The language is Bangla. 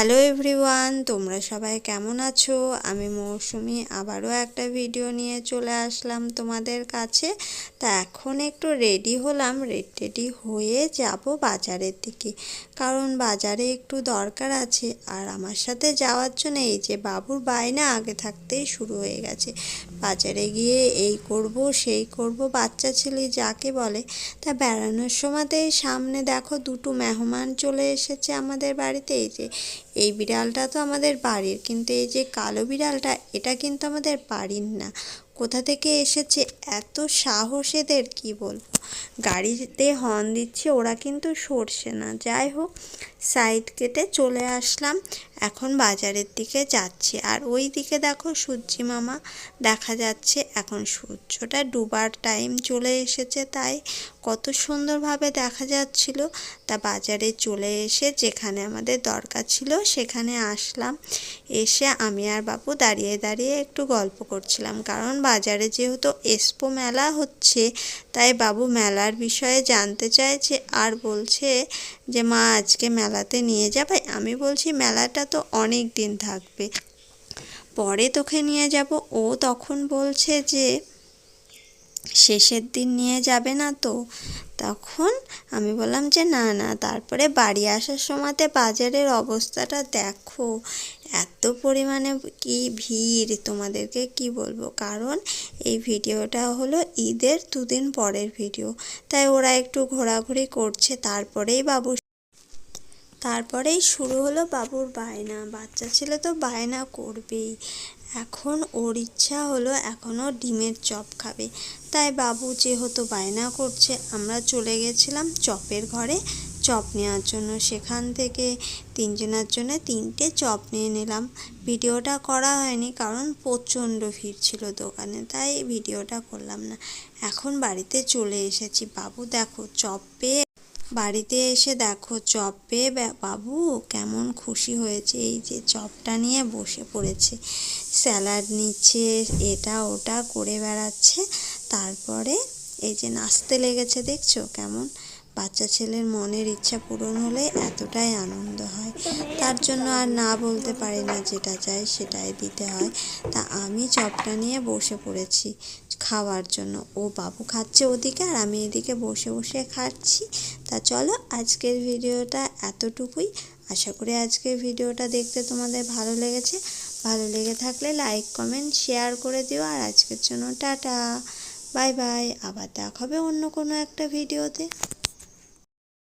হ্যালো এভরিওয়ান, তোমরা সবাই কেমন আছো? আমি মৌসুমি আবারও একটা ভিডিও নিয়ে চলে আসলাম তোমাদের কাছে। তা এখন একটু রেডি হলাম, রেডি হয়ে যাব বাজারের দিকে, কারণ বাজারে একটু দরকার আছে। আর আমার সাথে যাওয়ার জন্য এই যে বাবুর বায়না আগে থাকতেই শুরু হয়ে গেছে। বাজারে গিয়ে এই করব সেই করব, বাচ্চা ছেলে যাকে বলে। তা বেড়ানোর সময়তেই সামনে দেখো দুটো মেহমান চলে এসেছে আমাদের বাড়িতে। এই বিড়ালটা তো আমাদের বাড়ির, কিন্তু এই যে কালো বিড়ালটা এটা কিন্তু আমাদের বাড়ির না। কোথা থেকে এসেছে, এত সাহস এদের কি বলবো। গাড়িতে হর্ন দিচ্ছে, ওরা কিন্তু সরছে না। যাই হোক, সাইড কেটে চলে আসলাম, এখন বাজারের দিকে যাচ্ছি। আর ওই দিকে দেখো সূর্যি মামা দেখা যাচ্ছে। এখন সূর্যটা ডুবার টাইম চলে এসেছে, তাই কত সুন্দরভাবে দেখা যাচ্ছিল। তা বাজারে চলে এসে যেখানে আমাদের দরকার ছিল সেখানে আসলাম। এসে আমি আর বাবু দাঁড়িয়ে দাঁড়িয়ে একটু গল্প করছিলাম, কারণ বাজারে যেহেতু এক্সপো মেলা হচ্ছে, তাই বাবু মেলার বিষয়ে জানতে চাইছে আর বলছে যে মা আজকে মেলাতে নিয়ে যাবে। আমি বলছি মেলাটা তো অনেক দিন থাকবে, পরে তোকে নিয়ে যাব। ও তখন বলছে যে শেষের দিন নিয়ে যাবে না তো। তখন আমি বললাম যে না না। তারপরে বাড়ি আসার সময়তে বাজারের অবস্থাটা দেখো, এত পরিমাণে কি ভিড়, তোমাদেরকে কি বলবো। কারণ এই ভিডিওটা হলো ঈদের দুদিন পরের ভিডিও, তাই ওরা একটু ঘোরাঘুরি করছে। তারপরেই শুরু হলো বাবুর বায়না। বাচ্চা ছেলে তো বায়না করবেই। এখন ওর ইচ্ছা হলো এখনও ডিমের চপ খাবে, তাই বাবু যেহেতু বায়না করছে, আমরা চলে গেছিলাম চপের ঘরে চপ নেওয়ার জন্য। সেখান থেকে তিনজনের জন্য 3টে চপ নিয়ে নিলাম। ভিডিওটা করা হয়নি কারণ প্রচণ্ড ভিড় ছিল দোকানে, তাই ভিডিওটা করলাম না। এখন বাড়িতে চলে এসেছি। বাবু দেখো চপ পেয়ে, বাড়িতে এসে দেখো চপ পেয়ে বাবু কেমন খুশি হয়েছে। এই যে চপটা নিয়ে বসে পড়েছে, স্যালাড নিচ্ছে, এটা ওটা করে বেড়াচ্ছে। তারপরে এই যে নাচতে লেগেছে, দেখছো কেমন। বাচ্চা ছেলের মনের ইচ্ছা পূরণ হলে এতটাই আনন্দ হয়, তার জন্য আর না বলতে পারি না, যেটা চাই সেটাই দিতে হয়। তা আমি চপটা নিয়ে বসে পড়েছি খাওয়ার জন্য। ও বাবু খাচ্ছে ওদিকে আর আমি এদিকে বসে বসে খাচ্ছি। তা চলো, আজকের ভিডিওটা এতটুকুই। আশা করি আজকের ভিডিওটা দেখতে তোমাদের ভালো লেগেছে। ভালো লেগে থাকলে লাইক কমেন্ট শেয়ার করে দিও। আর আজকের জন্য টাটা, বাই বাই। আবার দেখা হবে অন্য কোনো একটা ভিডিওতে।